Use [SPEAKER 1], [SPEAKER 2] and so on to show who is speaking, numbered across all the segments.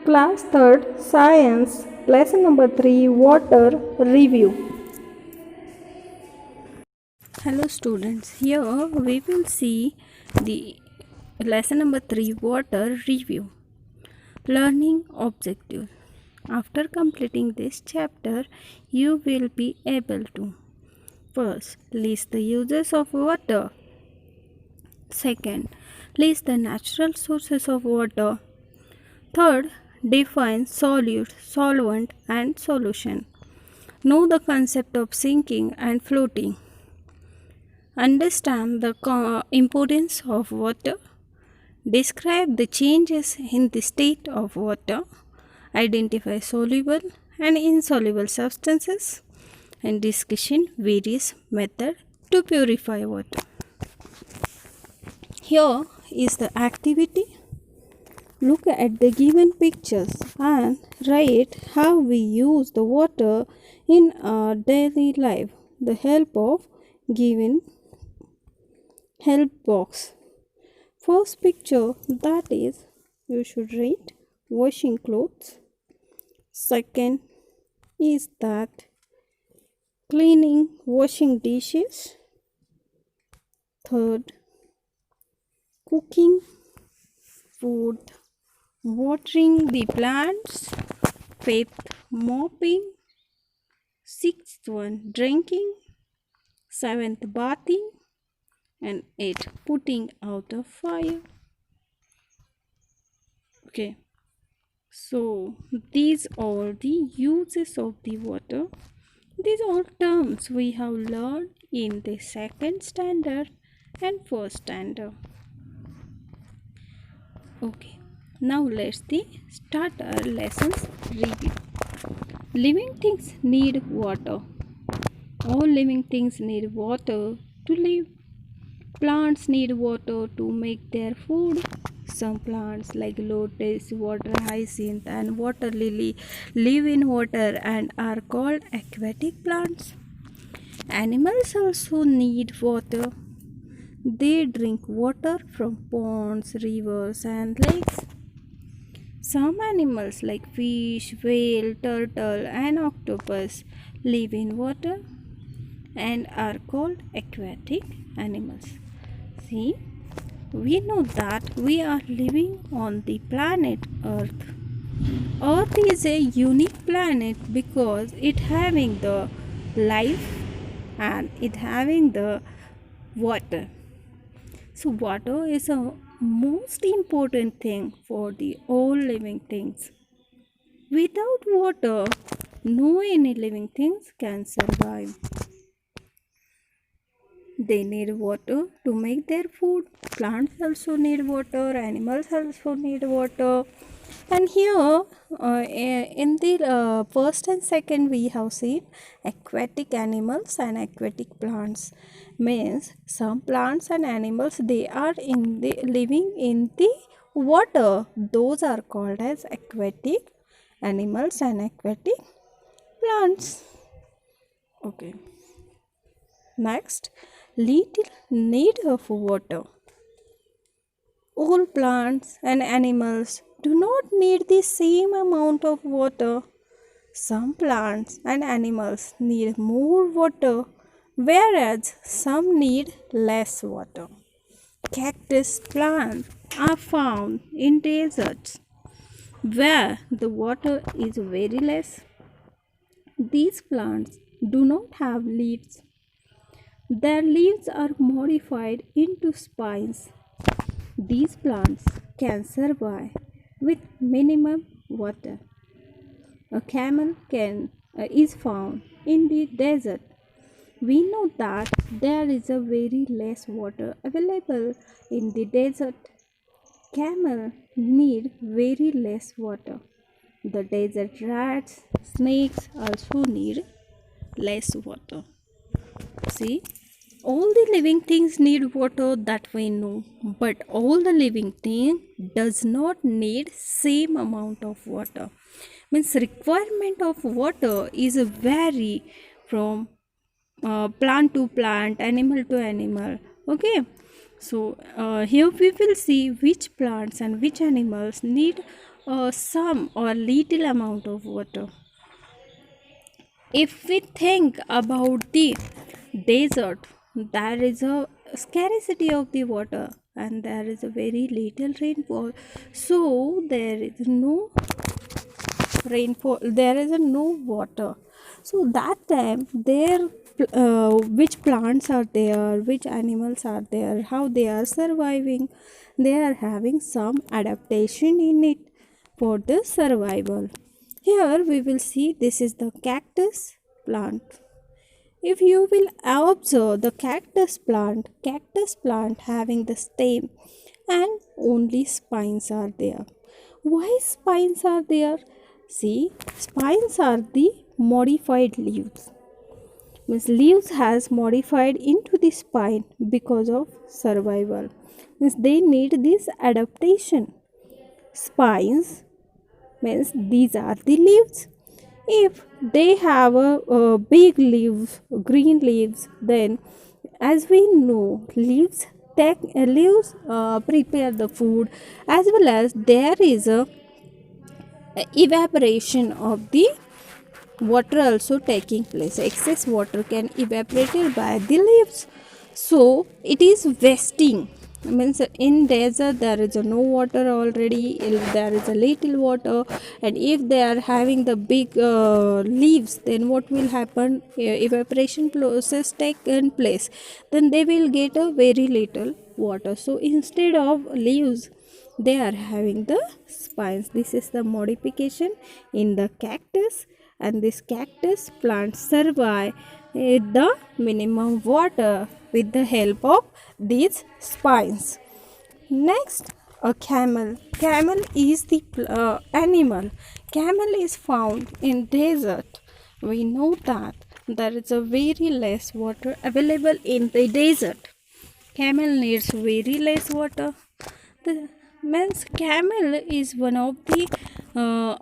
[SPEAKER 1] Class 3rd Science Lesson number 3 Water Review.
[SPEAKER 2] Hello students, here we will see the lesson number 3 Water Review. Learning objective. After completing this chapter, you will be able to first, list the uses of water. Second, list the natural sources of water. Third, define solute, solvent and solution. Know the concept of sinking and floating. Understand the importance of water. Describe the changes in the state of water. Identify soluble and insoluble substances. And discussion various methods to purify water. Here is the activity. Look at the given pictures and write how we use the water in our daily life. The help of given help box. First picture, that is, you should write washing clothes. Second is that cleaning, washing dishes. Third, cooking food, watering the plants. Fifth, mopping. Sixth one, drinking. Seventh, bathing. And 8, putting out a fire. Okay, so these are the uses of the water. These are terms we have learned in the second standard and first standard. Okay, now let's start our lessons review. Living things need water. All living things need water to live. Plants need water to make their food. Some plants like lotus, water hyacinth and water lily live in water and are called aquatic plants. Animals also need water. They drink water from ponds, rivers and lakes. Some animals like fish, whale, turtle and octopus live in water and are called aquatic animals. See, we know that we are living on the planet Earth. Earth is a unique planet because it having the life and it having the water. So water is a most important thing for the all living things. Without water, no any living things can survive. They need water to make their food. Plants also need water. Animals also need water. And here in the first and second we have seen aquatic animals and aquatic plants. Means some plants and animals they are living in the water. Those are called as aquatic animals and aquatic plants. Okay. Next, little need of water. All plants and animals do not need the same amount of water. Some plants and animals need more water, whereas some need less water. Cactus plants are found in deserts where the water is very less. These plants do not have leaves. Their leaves are modified into spines. These plants can survive with minimum water. A camel is found in the desert. We know that there is a very less water available in the desert. Camel need very less water. The desert rats, snakes also need less water. See, all the living things need water, that we know, but all the living thing does not need same amount of water. Means requirement of water is vary from plant to plant, animal to animal. Okay, so here we will see which plants and which animals need some or little amount of water. If we think about the desert, there is a scarcity of the water and there is a very little rainfall, so there is no rainfall, there is a no water. So that time there, which plants are there, which animals are there, how they are surviving, they are having some adaptation in it for the survival. Here we will see this is the cactus plant. If you will observe the cactus plant having the stem and only spines are there. Why spines are there? See, spines are the modified leaves. Means leaves has modified into the spine because of survival. Means they need this adaptation. Spines means these are the leaves. If they have a big leaves, green leaves, then as we know, leaves prepare the food, as well as there is a evaporation of the water also taking place. Excess water can evaporated by the leaves, so it is wasting. Means in desert there is no water already, there is a little water, and if they are having the big leaves, then what will happen? Evaporation process taken place, then they will get a very little water. So instead of leaves, they are having the spines. This is the modification in the cactus, and this cactus plant survive with the minimum water with the help of these spines. Next, a camel. Camel is the animal. Camel is found in desert. We know that there is a very less water available in the desert. Camel needs very less water. The means camel is one of the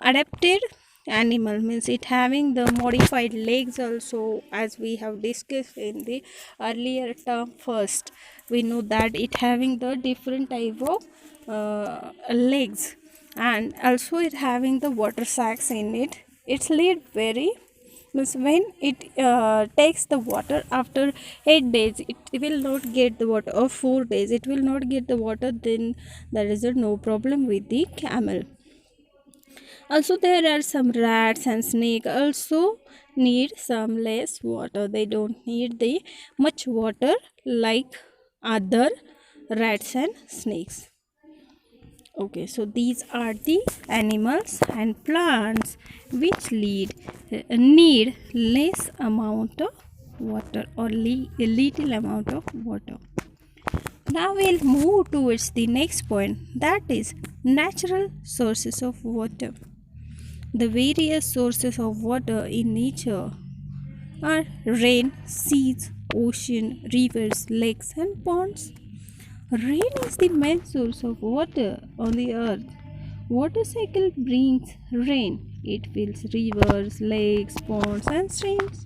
[SPEAKER 2] adapted animal, means it having the modified legs also, as we have discussed in the earlier term. First we know that it having the different type of legs, and also it having the water sacs in it. Its lead very, means when it takes the water after 8 days, it will not get the water, or 4 days it will not get the water, then there is no problem with the camel. Also there are some rats and snake also need some less water. They don't need the much water like other rats and snakes. Okay, so these are the animals and plants which need less amount of water, or a little amount of water. Now we'll move towards the next point, that is natural sources of water. The various sources of water in nature are rain, seas, ocean, rivers, lakes, and ponds. Rain is the main source of water on the earth. Water cycle brings rain. It fills rivers, lakes, ponds, and streams.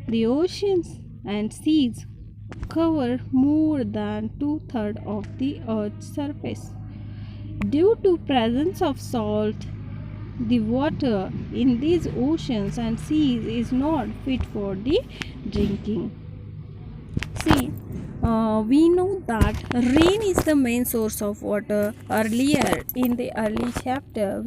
[SPEAKER 2] The oceans and seas cover more than two-thirds of the earth's surface. Due to presence of salt, the water in these oceans and seas is not fit for the drinking. See, we know that rain is the main source of water. Earlier in the early chapter,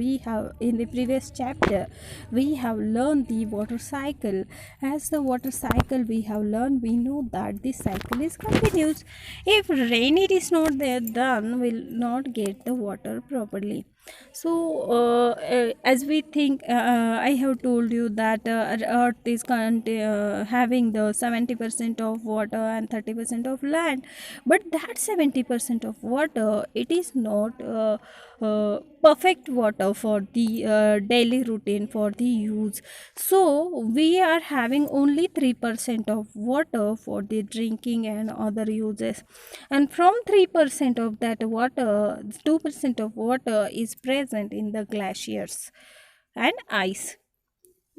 [SPEAKER 2] in the previous chapter, we have learned the water cycle. As the water cycle we have learned, we know that this cycle is continuous. If rain it is not there, then will not get the water properly. So as we think, I have told you that earth is having the 70% of water and 30% of land, but that 70% of water, it is not perfect water for the daily routine for the use. So we are having only 3% of water for the drinking and other uses, and from 3% of that water, 2% of water is present in the glaciers and ice.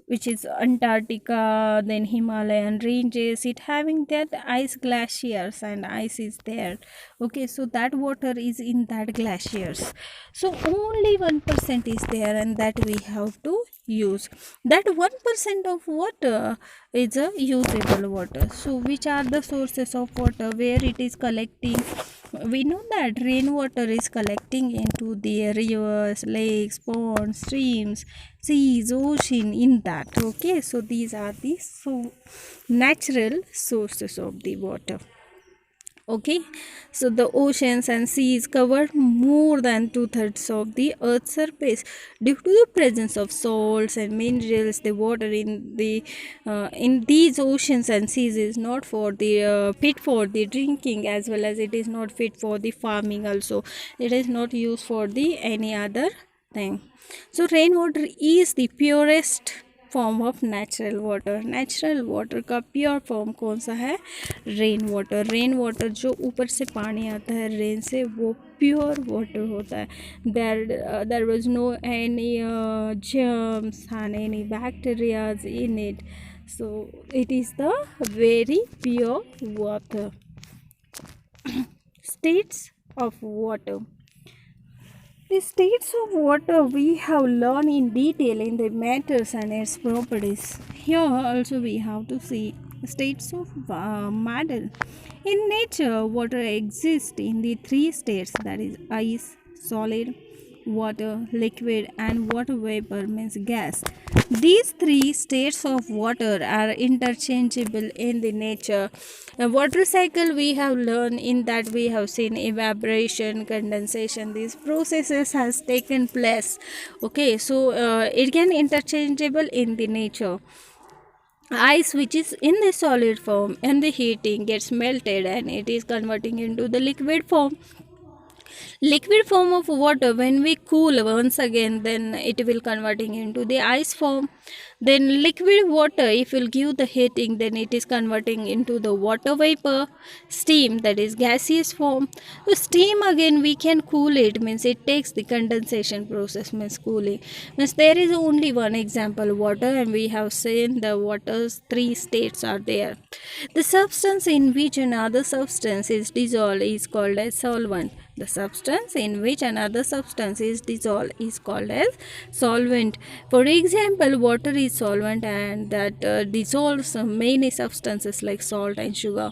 [SPEAKER 2] which is Antarctica, then Himalayan ranges, it having that ice glaciers and ice is there. Okay, so that water is in that glaciers. So only 1% is there, and that we have to use. That 1% of water is a usable water. So which are the sources of water where it is collecting? We know that rainwater is collecting into the rivers, lakes, ponds, streams, seas, ocean, in that. Okay, so these are the natural sources of the water. Okay, so the oceans and seas cover more than two-thirds of the earth's surface. Due to the presence of salts and minerals, the water in these oceans and seas is not for the fit for the drinking, as well as it is not fit for the farming also. It is not used for the any other thing. So rainwater is the purest form of natural water का pure form कौन सा है? Rain water जो ऊपर से पानी आता है रेन से, वो प्योर वाटर होता है. There was no any germs and any bacterias in it, so it is the very pure water. States of water. The states of water we have learned in detail in the matters and its properties. Here also we have to see states of matter. In nature, water exists in the three states, that is ice, solid, water, liquid, and water vapor means gas. These three states of water are interchangeable in the nature. A water cycle we have learned in that we have seen evaporation, condensation. These processes has taken place. Okay, so it can interchangeable in the nature. Ice which is in the solid form and the heating gets melted and it is converting into the liquid form. Liquid form of water, when we cool once again, then it will converting into the ice form. Then liquid water, if we'll give the heating, then it is converting into the water vapor. Steam, that is gaseous form. So steam again we can cool it, means it takes the condensation process, means cooling. Means there is only one example, water, and we have seen the water's three states are there. The substance in which another substance is dissolved is called as solvent. The substance in which another substance is dissolved is called as solvent. For example, water is solvent and that dissolves many substances like salt and sugar.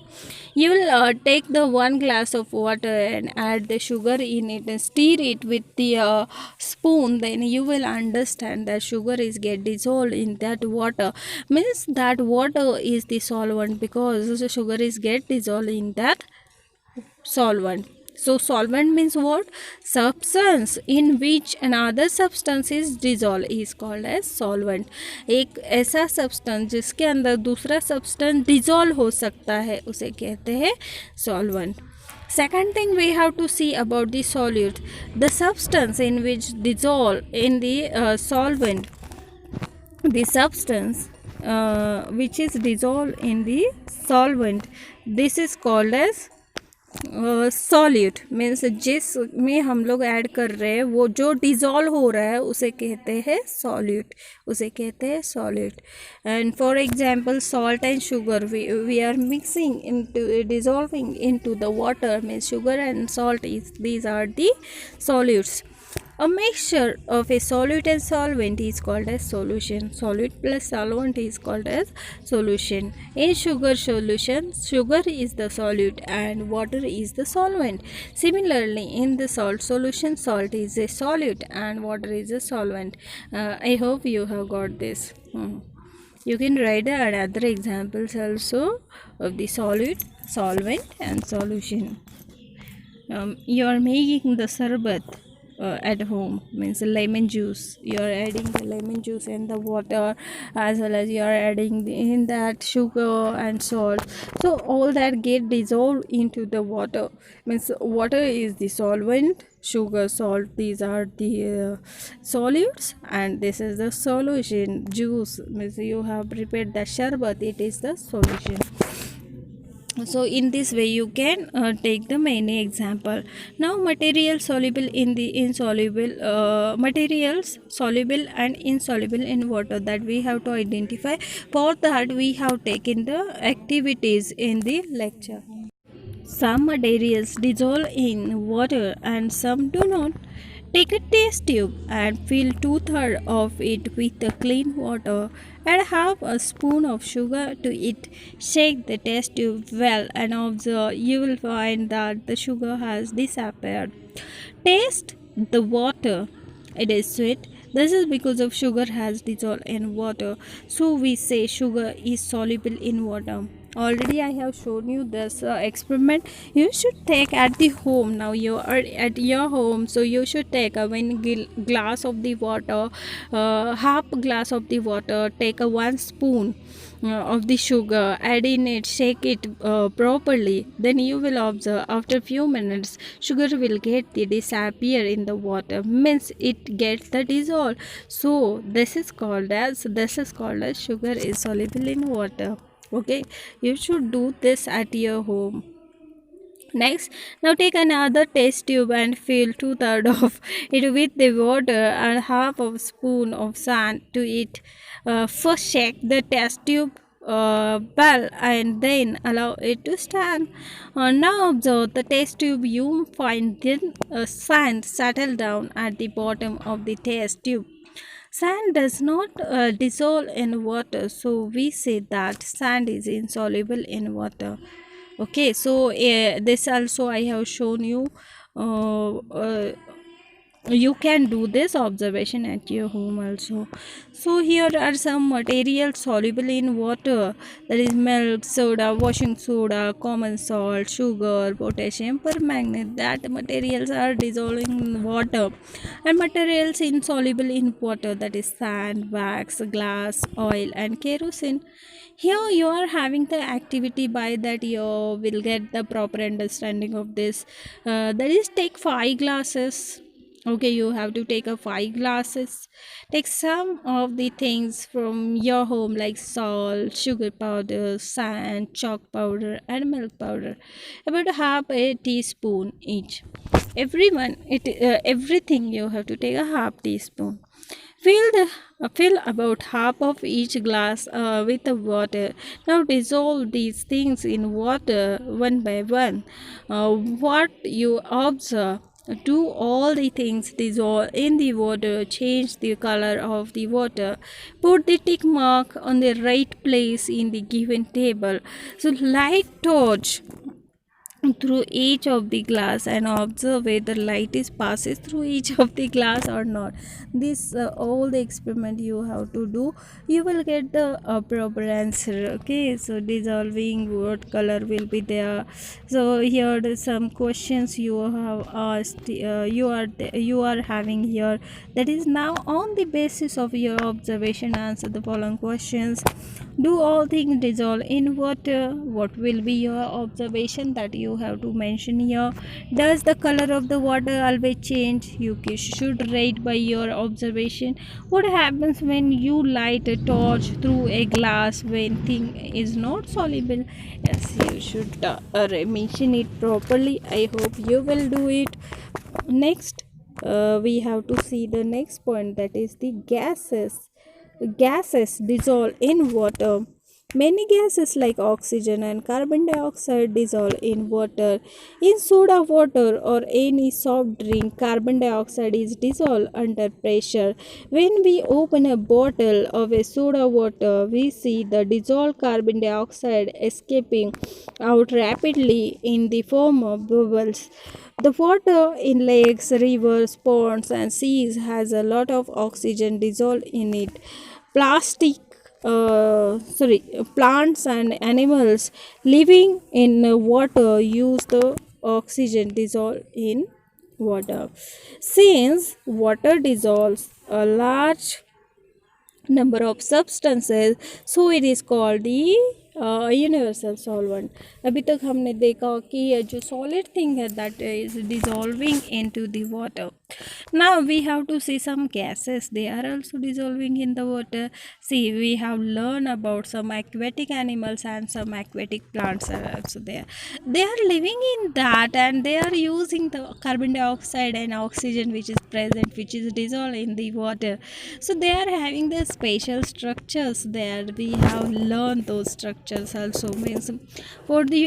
[SPEAKER 2] You will take the 1 glass of water and add the sugar in it and stir it with the spoon, then you will understand that sugar is get dissolved in that water. Means that water is the solvent because the sugar is get dissolved in that solvent. So solvent means what? Substance in which another substance is dissolved is called as solvent. एक ऐसा substance जिसके अंदर दूसरा substance dissolve हो सकता है उसे कहते हैं solvent. Second thing we have to see about the solute. The substance in which dissolve in the solvent. The substance which is dissolved in the solvent, this is called as solute. Means जिस में हम लोग add कर रहे हैं वो जो dissolve हो रहा है उसे कहते हैं सॉल्यूट, उसे कहते हैं solute. And for example salt and sugar we are mixing into dissolving into the water. Means sugar and salt is these are the solutes. A mixture of a solute and solvent is called as solution. Solute plus solvent is called as solution. In sugar solution, sugar is the solute and water is the solvent. Similarly, in the salt solution, salt is a solute and water is a solvent. I hope you have got this. You can write other examples also of the solute, solvent and solution. You are making the sarbat at home, means lemon juice. You are adding the lemon juice in the water, as well as you are adding in that sugar and salt. So all that get dissolved into the water. Means water is the solvent, sugar, salt, these are the solutes, and this is the solution. Juice means you have prepared the sharbat, it is the solution. So in this way you can take the many example. Now materials soluble in the insoluble materials soluble and insoluble in water, that we have to identify. For that we have taken the activities in the lecture. Some materials dissolve in water and some do not. Take a test tube and fill two-thirds of it with the clean water. Add half a spoon of sugar to it. Shake the test tube well and observe. You will find that the sugar has disappeared. Taste the water. It is sweet. This is because of sugar has dissolved in water. So we say sugar is soluble in water. Already I have shown you this experiment. You should take at the home. Now you are at your home, so you should take a glass of the water, half glass of the water. Take a 1 spoon of the sugar, add in it, shake it properly. Then you will observe after few minutes sugar will get the disappear in the water, means it gets the dissolve. So this is called as sugar is soluble in water. Okay, you should do this at your home. Next, now take another test tube and fill two-thirds of it with the water and half of a spoon of sand to it. First shake the test tube well and then allow it to stand. Now observe the test tube. You find then sand settle down at the bottom of the test tube. Sand does not dissolve in water, so we say that sand is insoluble in water. Okay, so this also I have shown you. You can do this observation at your home also. So here are some materials soluble in water, that is milk, soda, washing soda, common salt, sugar, potassium permanganate. That materials are dissolving in water. And materials insoluble in water, that is sand, wax, glass, oil and kerosene. Here you are having the activity, by that you will get the proper understanding of this. That is, take 5 glasses. Okay, you have to take a 5 glasses. Take some of the things from your home like salt, sugar powder, sand, chalk powder and milk powder, about half a teaspoon each. Everything you have to take a half teaspoon. Fill about half of each glass with the water. Now dissolve these things in water one by one. What you observe, do all the things dissolve in the water, change the color of the water. Put the tick mark on the right place in the given table. So light torch through each of the glass and observe whether light is passes through each of the glass or not. This all the experiment you have to do, you will get the proper answer. Okay, so dissolving, what color will be there. So here are some questions you have asked. You are having here, that is, now on the basis of your observation answer the following questions. Do all things dissolve in water? What will be your observation that you have to mention here? Does the color of the water always change? You should rate by your observation. What happens when you light a torch through a glass when thing is not soluble? Yes, you should mention it properly. I hope you will do it. Next, we have to see the next point, that is the gases. Gases dissolve in water. Many gases like oxygen and carbon dioxide dissolve in water. In soda water or any soft drink, carbon dioxide is dissolved under pressure. When we open a bottle of a soda water, we see the dissolved carbon dioxide escaping out rapidly in the form of bubbles. The water in lakes, rivers, ponds, and seas has a lot of oxygen dissolved in it. Plastic, plants and animals living in water use the oxygen dissolved in water. Since water dissolves a large number of substances, so it is called the universal solvent. अभी तक हमने देखा कि ये जो solid thing है that is dissolving into the water. Now we have to see some gases. They are also dissolving in the water. See, we have learned about some aquatic animals and some aquatic plants are also there. They are living in that and they are using the carbon dioxide and oxygen which is present, which is dissolved in the water. So they are having the spatial structures there. We have learned those structures also. Means for the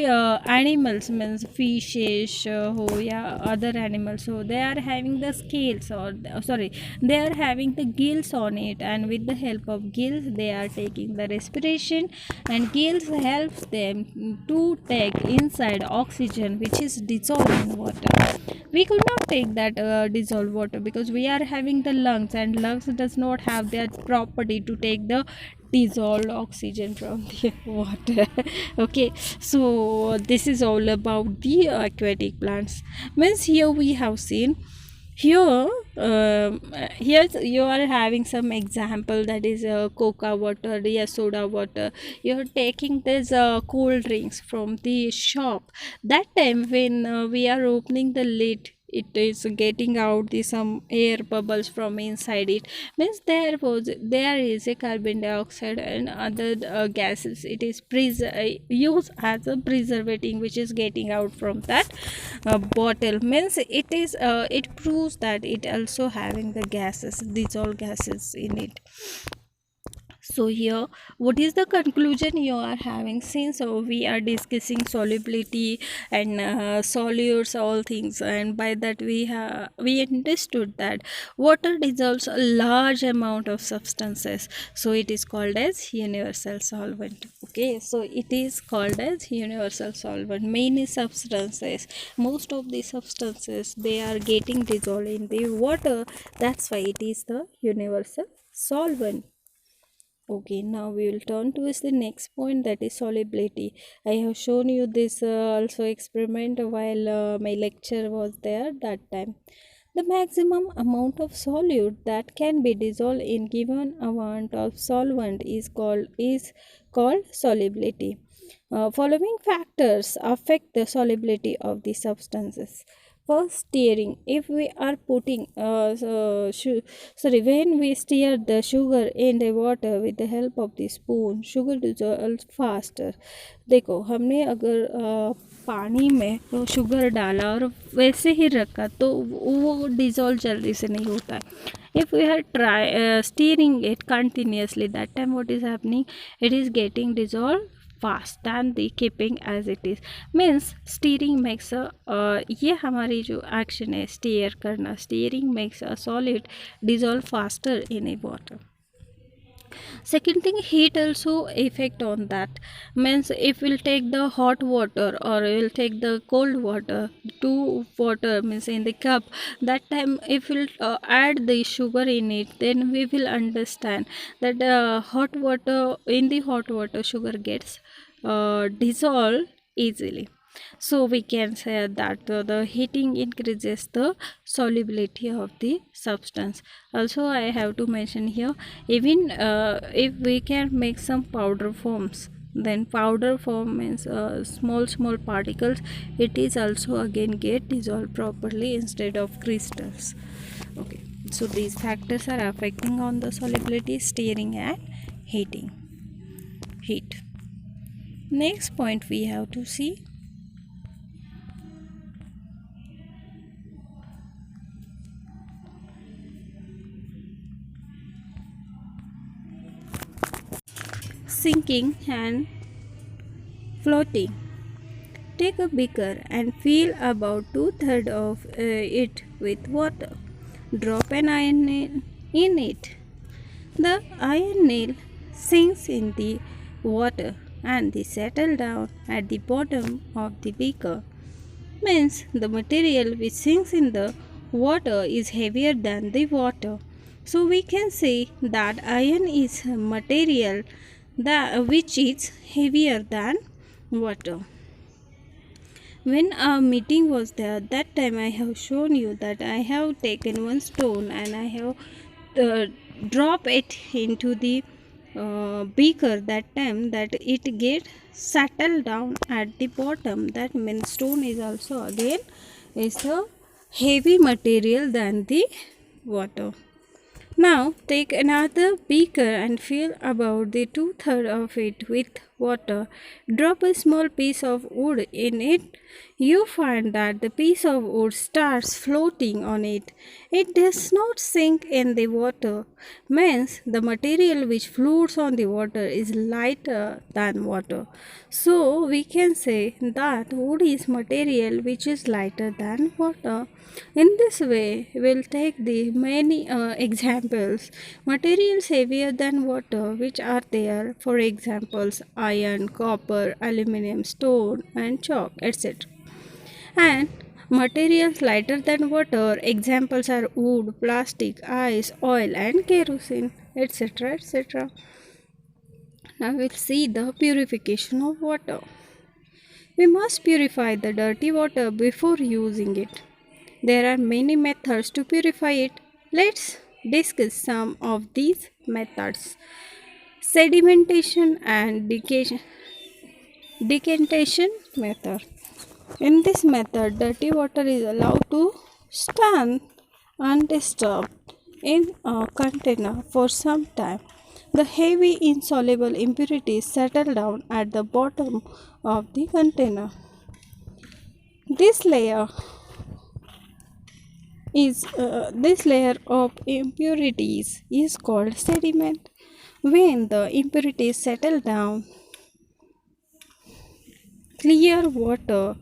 [SPEAKER 2] animals, means fishes, who yeah other animals, so they are having the scales, or sorry, they are having the gills on it, and with the help of gills they are taking the respiration, and gills helps them to take inside oxygen which is dissolved in water. We could not take that dissolved water because we are having the lungs, and lungs does not have that property to take the dissolved oxygen from the water. Okay, so this is all about the aquatic plants. Means here we have seen here, here you are having some example, that is coca water, yes, soda water. You are taking this cold drinks from the shop. That time when we are opening the lid, it is getting out the some air bubbles from inside it. Means there is a carbon dioxide and other gases. It is used as a preservative which is getting out from that bottle. Means it proves that it also having the gases, dissolved gases in it. So here, what is the conclusion you are having? Since we are discussing solubility and solutes, all things, and by that we understood that water dissolves a large amount of substances, so it is called as universal solvent. Okay, so it is called as universal solvent. Many substances, most of the substances, they are getting dissolved in the water. That's why it is the universal solvent. Okay, now we will turn towards the next point, that is solubility. I have shown you this also experiment while my lecture was there that time. The maximum amount of solute that can be dissolved in given amount of solvent is called solubility. Following factors affect the solubility of the substances. First, stirring. If we are putting when we stir the sugar in the water with the help of the spoon, sugar dissolves faster. देखो, हमने अगर पानी में sugar डाला और वैसे ही रखा तो वो डिज़ोल्व जल्दी से नहीं होता है. If we are stirring it continuously, that time what is happening, it is getting dissolved fast than the keeping as it is. Means steering makes a ये हमारी जो action है steer करना, steering makes a solid dissolve faster in a water. Second thing, heat also effect on that. Means if we'll take the hot water or we'll take the cold water, two water means in the cup, that time if we'll add the sugar in it, then we will understand that hot water, in the hot water sugar gets dissolved easily. So we can say that the heating increases the solubility of the substance. Also I have to mention here, even if we can make some powder forms, then powder form means small particles, it is also again get dissolved properly instead of crystals. Okay, so these factors are affecting on the solubility, stirring and heat. Next point we have to see, sinking and floating. Take a beaker and fill about 2/3 of it with water. Drop an iron nail in it. The iron nail sinks in the water and they settle down at the bottom of the beaker. Means the material which sinks in the water is heavier than the water. So we can say that iron is a material which is heavier than water. When our meeting was there, that time I have shown you that I have taken one stone and I have dropped it into the beaker that time that it get settled down at the bottom. That means stone is also again is a heavy material than the water. Now take another beaker and fill about the 2/3 of it with water. Drop a small piece of wood in it. You find that the piece of wood starts floating on it. It does not sink in the water. Means the material which floats on the water is lighter than water. So we can say that wood is material which is lighter than water. In this way, we'll take the many examples. Materials heavier than water, which are there, for examples, iron, copper, aluminum, stone, and chalk, etc. And materials lighter than water, examples are wood, plastic, ice, oil, and kerosene, etc. etc. Now we'll see the purification of water. We must purify the dirty water before using it. There are many methods to purify it. Let's discuss some of these methods. Sedimentation and decantation method. In this method, dirty water is allowed to stand undisturbed in a container for some time. The heavy insoluble impurities settle down at the bottom of the container. This layer this layer of impurities is called sediment. When the impurities settle down, clear water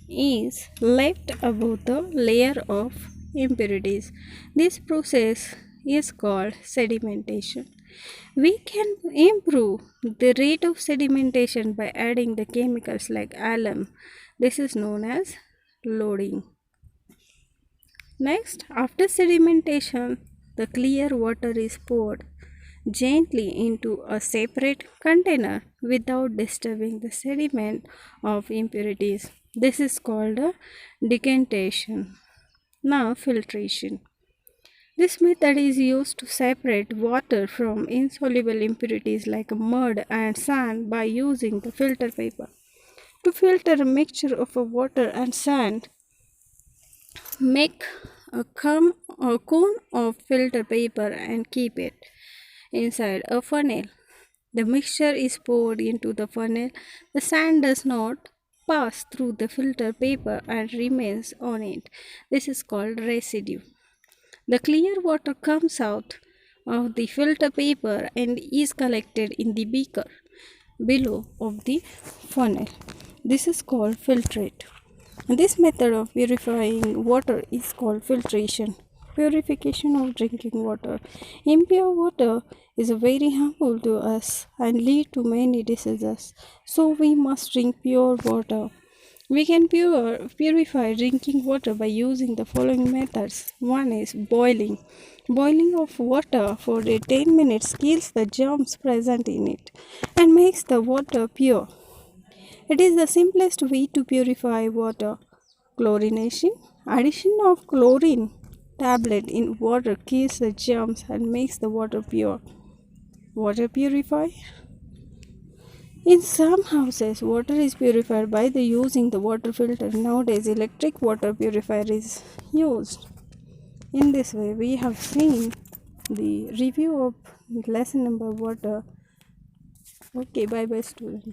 [SPEAKER 2] is left above the layer of impurities. This process is called sedimentation. We can improve the rate of sedimentation by adding the chemicals like alum. This is known as loading. Next, after sedimentation, the clear water is poured gently into a separate container without disturbing the sediment of impurities. This is called a decantation. Now, filtration. This method is used to separate water from insoluble impurities like mud and sand by using the filter paper. To filter a mixture of water and sand, make a cone of filter paper and keep it inside a funnel. The mixture is poured into the funnel. The sand does not pass through the filter paper and remains on it. This is called residue. The clear water comes out of the filter paper and is collected in the beaker below of the funnel. This is called filtrate. This method of purifying water is called filtration. Purification of drinking water. Impure water is very harmful to us and lead to many diseases. So we must drink pure water. We can purify drinking water by using the following methods. One is boiling. Boiling of water for 10 minutes kills the germs present in it and makes the water pure. It is the simplest way to purify water. Chlorination. Addition of chlorine tablet in water kills the germs and makes the water pure. Water purifier. In some houses, water is purified by using the water filter. Nowadays, electric water purifier is used. In this way, we have seen the review of lesson number water. Okay, bye bye, students.